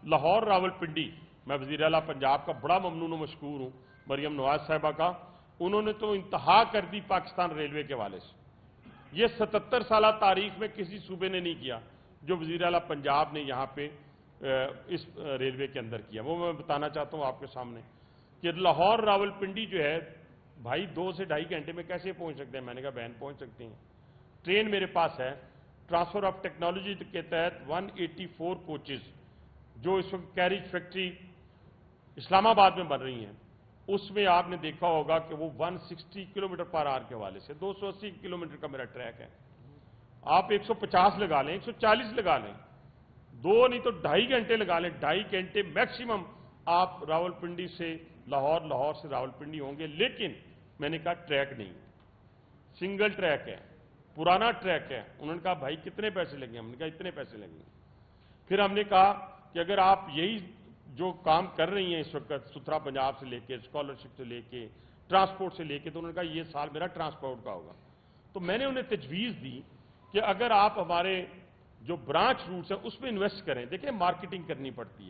लाहौर रावलपिंडी, मैं वज़ीर आला पंजाब का बड़ा ममनून और मशकूर हूँ मरियम नवाज साहिबा का, उन्होंने तो इंतहा कर दी पाकिस्तान रेलवे के हवाले से। ये 77 साल तारीख में किसी सूबे ने नहीं किया जो वज़ीर आला पंजाब ने यहाँ पे इस रेलवे के अंदर किया। वो मैं बताना चाहता हूँ आपके सामने कि लाहौर रावलपिंडी जो है भाई 2 से 2.5 घंटे में कैसे पहुंच सकते हैं। मैंने कहा बहन पहुंच सकते हैं, ट्रेन मेरे पास है। ट्रांसफर ऑफ टेक्नोलॉजी के तहत 184 कोचेज जो इस वक्त कैरिज फैक्ट्री इस्लामाबाद में बन रही हैं, उसमें आपने देखा होगा कि वो 160 किलोमीटर पर आवर के हवाले से 280 किलोमीटर का मेरा ट्रैक है। आप 150 लगा लें, 140 लगा लें, 2 नहीं तो 2.5 घंटे लगा लें, 2.5 घंटे मैक्सिमम आप रावलपिंडी से लाहौर, लाहौर से रावलपिंडी होंगे। लेकिन मैंने कहा ट्रैक नहीं, सिंगल ट्रैक है, पुराना ट्रैक है। उन्होंने कहा भाई कितने पैसे लगेंगे? हमने कहा इतने पैसे लगेंगे। फिर हमने कहा कि अगर आप यही जो काम कर रही हैं इस वक्त सुथरा पंजाब से लेके, स्कॉलरशिप से लेके, ट्रांसपोर्ट से लेके, तो उन्होंने कहा ये साल मेरा ट्रांसपोर्ट का होगा। तो मैंने उन्हें तजवीज़ दी कि अगर आप हमारे जो ब्रांच रूट्स हैं उसमें इन्वेस्ट करें। देखिए मार्केटिंग करनी पड़ती है।